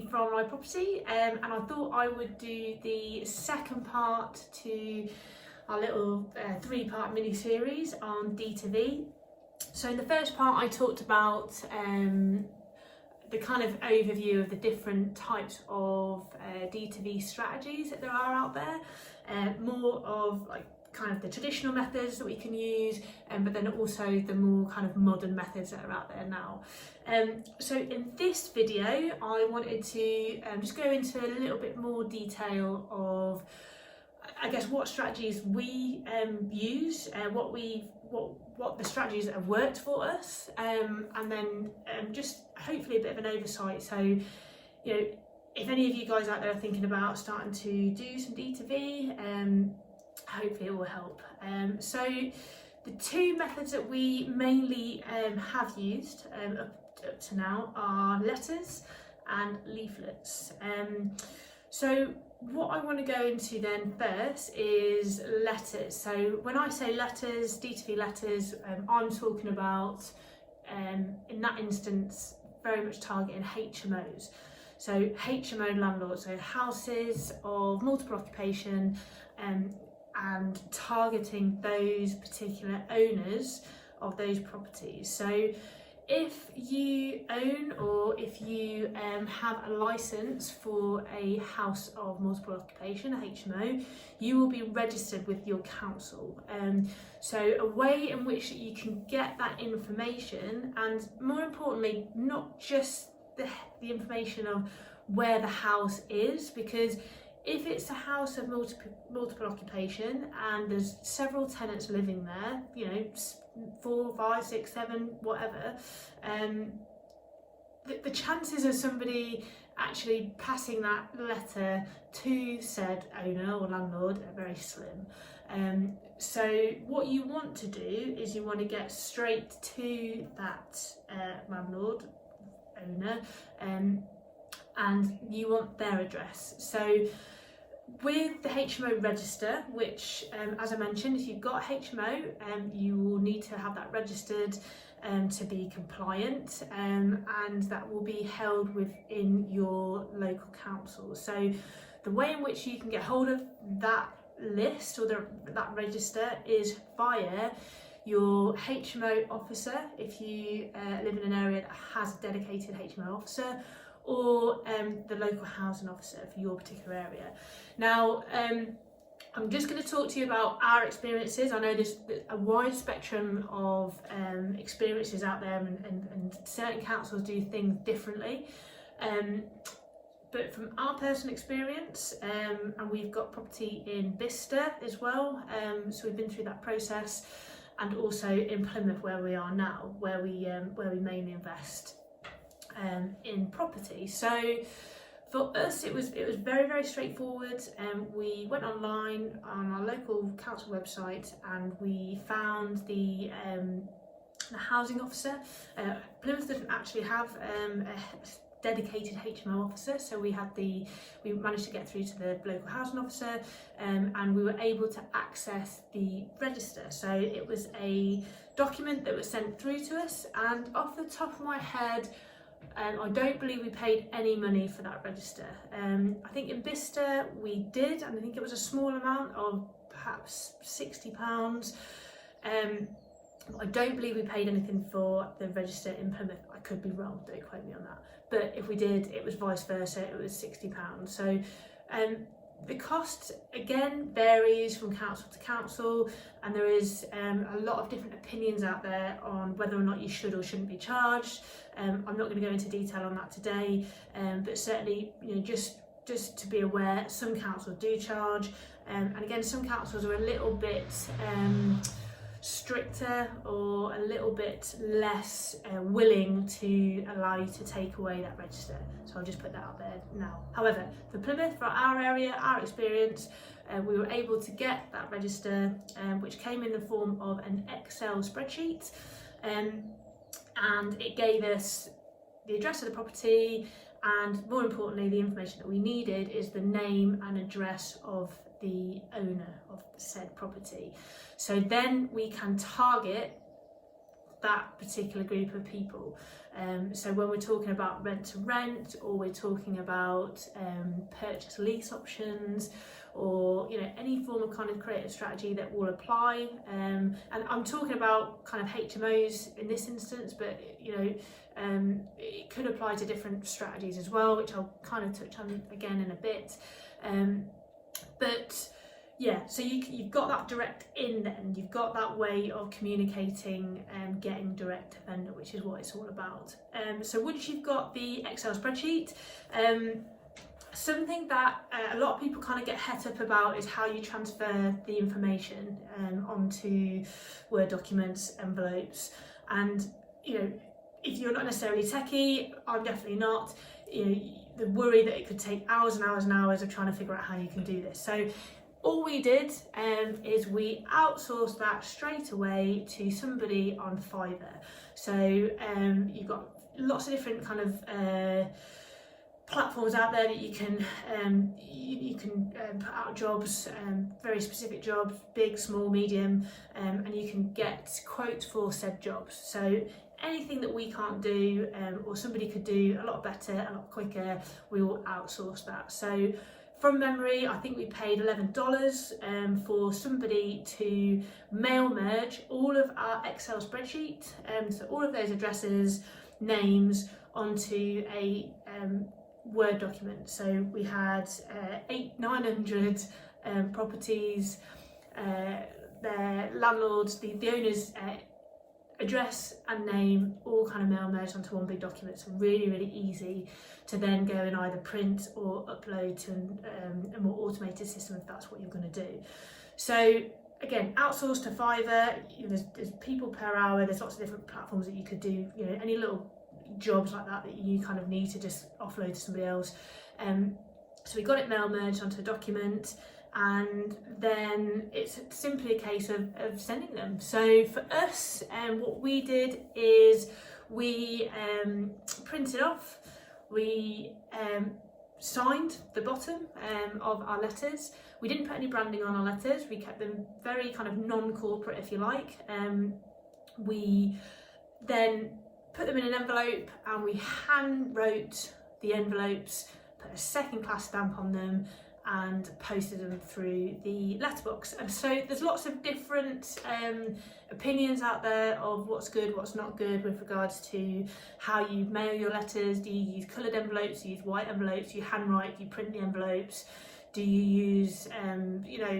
Amy from My Property, and I thought I would do the second part to our little three-part mini-series on D2V. So in the first part I talked about the kind of overview of the different types of D2V strategies that there are out there, more of like kind of the traditional methods that we can use, but then also the more kind of modern methods that are out there now. So in this video I wanted to just go into a little bit more detail of, I guess, what strategies we use, what the strategies that have worked for us, and then just hopefully a bit of an oversight. So, you know, if any of you guys out there are thinking about starting to do some D2V, hopefully it will help. So the two methods that we mainly have used up to now are letters and leaflets. So what I want to go into then first is letters. So when I say letters, D2V letters, I'm talking about, in that instance, very much targeting HMOs. So HMO landlords, so houses of multiple occupation, and targeting those particular owners of those properties. So if you own or if you have a license for a house of multiple occupation, a HMO, you will be registered with your council. So a way in which you can get that information, and more importantly, not just the information of where the house is, because if it's a house of multiple occupation and there's several tenants living there, you know, 4, 5, 6, 7, whatever, the chances of somebody actually passing that letter to said owner or landlord are very slim. So what you want to do is you want to get straight to that landlord, owner, and you want their address. So with the HMO register, which as I mentioned, if you've got a HMO, you will need to have that registered to be compliant, and that will be held within your local council. So the way in which you can get hold of that list or that register is via your HMO officer, if you live in an area that has a dedicated HMO officer, or the local housing officer for your particular area. Now, I'm just going to talk to you about our experiences. I know there's a wide spectrum of experiences out there, and certain councils do things differently. But from our personal experience, and we've got property in Bicester as well, so we've been through that process, and also in Plymouth where we are now, where we mainly invest in property. So for us it was very, very straightforward. We went online on our local council website and we found the housing officer. Plymouth doesn't actually have a dedicated HMO officer, so we managed to get through to the local housing officer, and we were able to access the register. So it was a document that was sent through to us, and off the top of my head, I don't believe we paid any money for that register. I think in Bicester we did, and I think it was a small amount of perhaps £60. I don't believe we paid anything for the register in Plymouth. I could be wrong, don't quote me on that. But if we did, it was vice versa, it was £60. So the cost again varies from council to council, and there is a lot of different opinions out there on whether or not you should or shouldn't be charged. I'm not going to go into detail on that today, but certainly, you know, just to be aware, some councils do charge, and again, some councils are a little bit stricter or a little bit less willing to allow you to take away that register. So I'll just put that out there now. However, for Plymouth, for our area, our experience, we were able to get that register, which came in the form of an Excel spreadsheet, and it gave us the address of the property, and more importantly, the information that we needed is the name and address of the owner of said property. So then we can target that particular group of people. So when we're talking about rent to rent, or we're talking about purchase lease options, or any form of kind of creative strategy that will apply, and I'm talking about kind of HMOs in this instance, but it could apply to different strategies as well, which I'll kind of touch on again in a bit. But yeah, so you've got that direct in then, you've got that way of communicating and getting direct to vendor, which is what it's all about. So once you've got the Excel spreadsheet, something that a lot of people kind of get het up about is how you transfer the information onto Word documents, envelopes, and if you're not necessarily techie, I'm definitely not, the worry that it could take hours and hours and hours of trying to figure out how you can do this. So all we did is we outsourced that straight away to somebody on Fiverr. So you've got lots of different kind of platforms out there that you can put out jobs, very specific jobs, big, small, medium, and you can get quotes for said jobs. So anything that we can't do, or somebody could do a lot better, a lot quicker, we will outsource that. So from memory, I think we paid $11 for somebody to mail merge all of our Excel spreadsheet, so all of those addresses, names, onto a Word document. So we had 900 properties, their landlords, the owners' address and name, all kind of mail merged onto one big document. So really, really easy to then go and either print or upload to a more automated system if that's what you're going to do. So again, outsourced to Fiverr. There's people per hour. There's lots of different platforms that you could do. Any little jobs like that you kind of need to just offload to somebody else. So we got it mail merged onto a document, and then it's simply a case of sending them. So for us, what we did is we printed off, we signed the bottom of our letters. We didn't put any branding on our letters. We kept them very kind of non-corporate, if you like. We then put them in an envelope, and we hand wrote the envelopes, put a second class stamp on them, and posted them through the letterbox. And so there's lots of different opinions out there of what's good, what's not good with regards to how you mail your letters. Do you use coloured envelopes? Do you use white envelopes? Do you handwrite? Do you print the envelopes? Do you use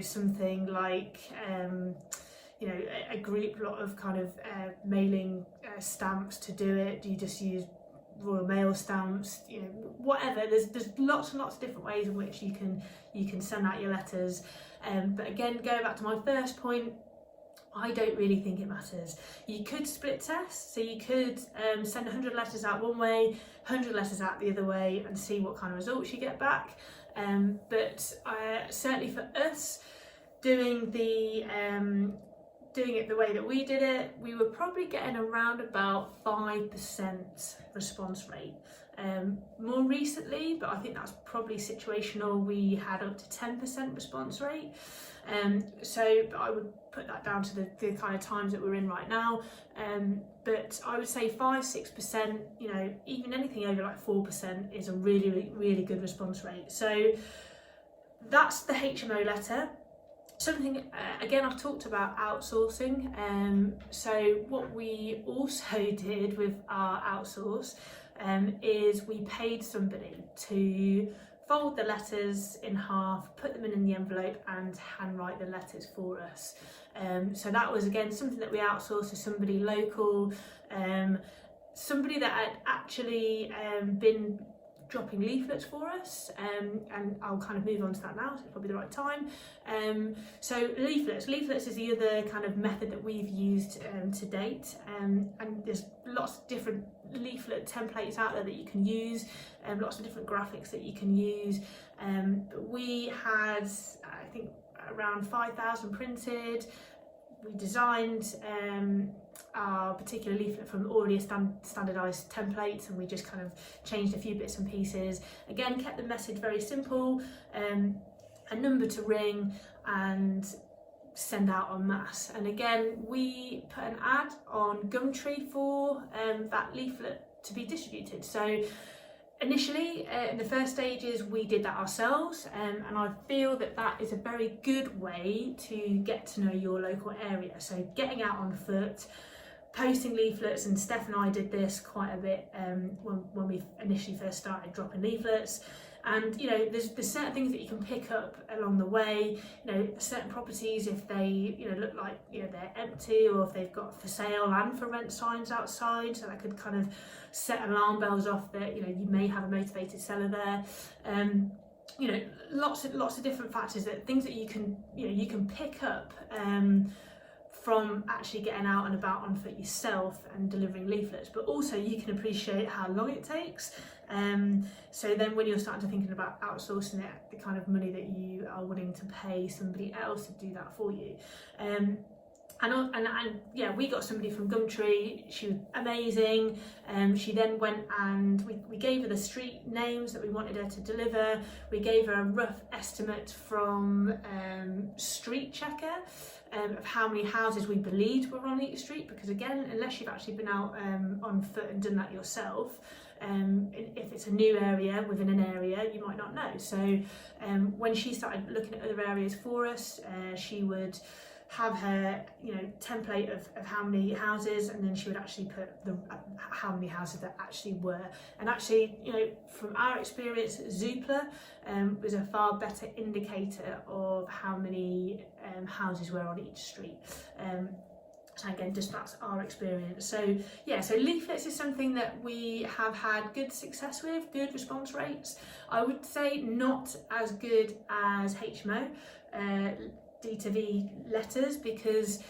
something like a group lot of kind of mailing stamps to do it? Do you just use Royal Mail stamps? Whatever. There's lots and lots of different ways in which you can send out your letters. But again, going back to my first point, I don't really think it matters. You could split test, so you could send 100 letters out one way, 100 letters out the other way, and see what kind of results you get back. But certainly for us, doing it the way that we did it, we were probably getting around about 5% response rate. More recently, but I think that's probably situational, we had up to 10% response rate. So I would put that down to the kind of times that we're in right now. But I would say 5-6%, even anything over like 4% is a really, really, really good response rate. So that's the HMO letter. Something, again, I've talked about outsourcing. So what we also did with our outsource is we paid somebody to fold the letters in half, put them in the envelope, and handwrite the letters for us. So that was, again, something that we outsourced to somebody local, somebody that had actually been dropping leaflets for us, and I'll kind of move on to that now, so it's probably the right time. So leaflets is the other kind of method that we've used to date, and there's lots of different leaflet templates out there that you can use, lots of different graphics that you can use. But we had, I think, around 5,000 printed. We designed our particular leaflet from already standardised templates, and we just kind of changed a few bits and pieces. Again, kept the message very simple, a number to ring, and send out en masse. And again, we put an ad on Gumtree for that leaflet to be distributed. So initially, in the first stages, we did that ourselves, and I feel that that is a very good way to get to know your local area. So getting out on foot, posting leaflets, and Steph and I did this quite a bit when we initially first started dropping leaflets. And you know, there's certain things that you can pick up along the way. You know, certain properties, if they look like they're empty, or if they've got for sale and for rent signs outside, so that could kind of set alarm bells off that you may have a motivated seller there. Lots of different factors, that things that you can pick up from actually getting out and about on foot yourself and delivering leaflets, but also you can appreciate how long it takes. So then when you're starting to thinking about outsourcing it, the kind of money that you are willing to pay somebody else to do that for you. And we got somebody from Gumtree. She was amazing. She then went and we gave her the street names that we wanted her to deliver. We gave her a rough estimate from Street Checker of how many houses we believed were on each street, because again, unless you've actually been out on foot and done that yourself, if it's a new area within an area, you might not know. So when she started looking at other areas for us, she would have her template of how many houses, and then she would actually put how many houses there actually were. And actually, from our experience, Zoopla was a far better indicator of how many houses were on each street. So again, just that's our experience. So yeah, so leaflets is something that we have had good success with, good response rates. I would say not as good as HMO, D2V letters, because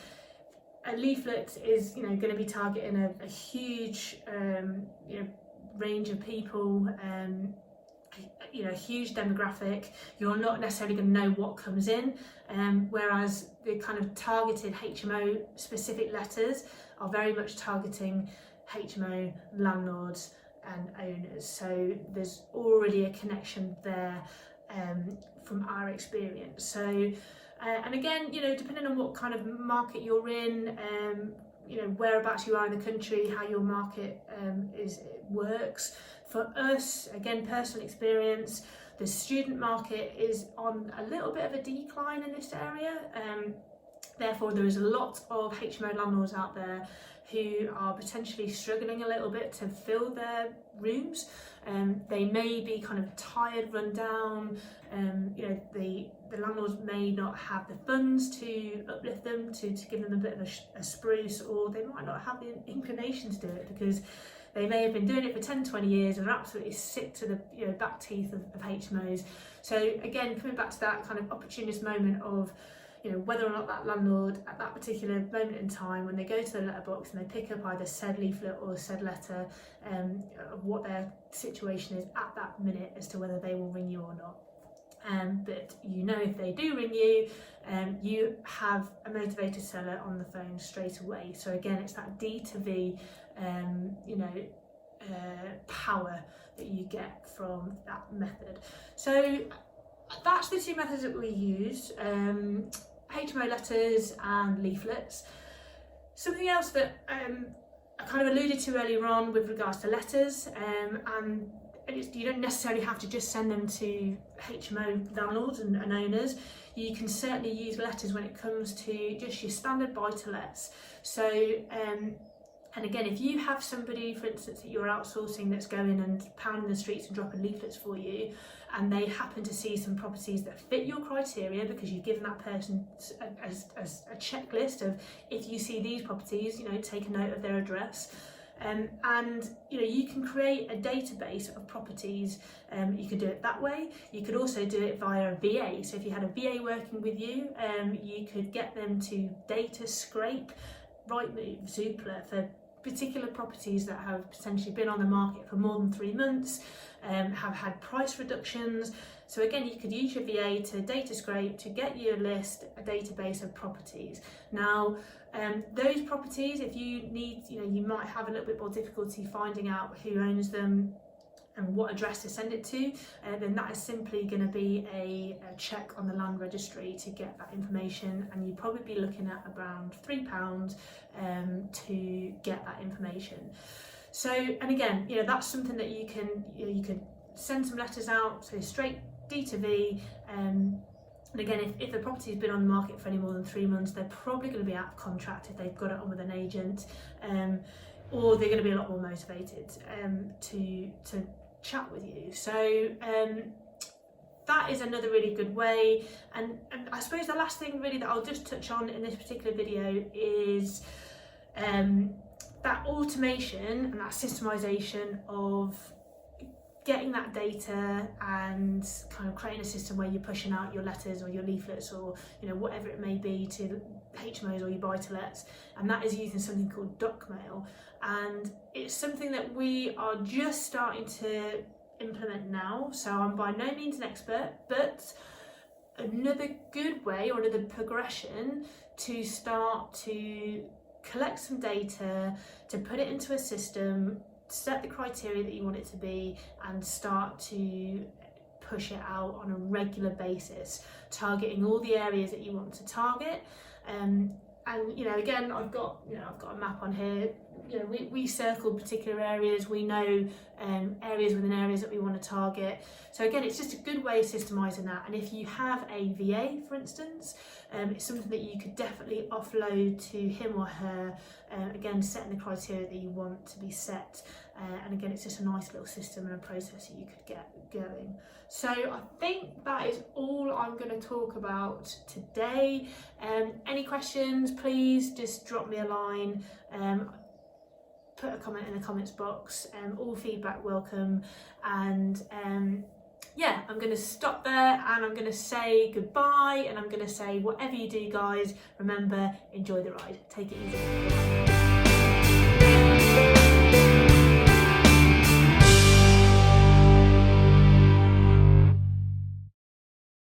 a leaflet is going to be targeting a huge range of people, a huge demographic. You're not necessarily going to know what comes in, whereas the kind of targeted HMO specific letters are very much targeting HMO landlords and owners. So there's already a connection there from our experience. So and again, depending on what kind of market you're in, whereabouts you are in the country, how your market works. For us, again, personal experience, the student market is on a little bit of a decline in this area. Therefore, there is a lot of HMO landlords out there who are potentially struggling a little bit to fill their rooms. They may be kind of tired, run down. The landlords may not have the funds to uplift them, to give them a bit of a spruce, or they might not have the inclination to do it because they may have been doing it for 10, 20 years and are absolutely sick to the back teeth of HMOs. So again, coming back to that kind of opportunist moment of whether or not that landlord at that particular moment in time, when they go to the letterbox and they pick up either said leaflet or said letter, of what their situation is at that minute as to whether they will ring you or not. But if they do ring you, you have a motivated seller on the phone straight away. So again, it's that D2V power that you get from that method. So that's the two methods that we use, HMO letters and leaflets. Something else that I kind of alluded to earlier on with regards to letters, and you don't necessarily have to just send them to HMO landlords and owners. You can certainly use letters when it comes to just your standard buy-to-lets. So and again, if you have somebody, for instance, that you're outsourcing that's going and pounding the streets and dropping leaflets for you, and they happen to see some properties that fit your criteria because you've given that person a checklist of, if you see these properties, take a note of their address. And you can create a database of properties. You could do it that way. You could also do it via a VA. So if you had a VA working with you, you could get them to data scrape Rightmove, Zoopla for particular properties that have potentially been on the market for more than 3 months, have had price reductions. So again, you could use your VA to data scrape to get you a list, a database of properties. Now, those properties, if you need, you might have a little bit more difficulty finding out who owns them. and what address to send it to, then that is simply going to be a check on the land registry to get that information, and you'd probably be looking at around £3 to get that information. So, and again, you know, that's something that you can send some letters out, so straight D2V. And again, if the property's been on the market for any more than 3 months, they're probably going to be out of contract if they've got it on with an agent, or they're going to be a lot more motivated to chat with you. So that is another really good way. And I suppose the last thing really that I'll just touch on in this particular video is that automation and that systemization of getting that data and kind of creating a system where you're pushing out your letters or your leaflets or, you know, whatever it may be to HMOs or your buy-to-lets, and that is using something called DocMail. And it's something that we are just starting to implement now, so I'm by no means an expert, but another good way or another progression to start to collect some data, to put it into a system, set the criteria that you want it to be, and start to push it out on a regular basis, targeting all the areas that you want to target. And you know, again, I've got a map on here. You know, we circled particular areas. We know areas within areas that we want to target. So again, it's just a good way of systemizing that. And if you have a VA, for instance, it's something that you could definitely offload to him or her. Again, setting the criteria that you want to be set. And again, it's just a nice little system and a process that you could get going. So I think that is all I'm going to talk about today. Any questions, please just drop me a line. Put a comment in the comments box. All feedback welcome. And yeah, I'm going to stop there and I'm going to say goodbye, and I'm going to say, whatever you do, guys, remember, enjoy the ride. Take it easy.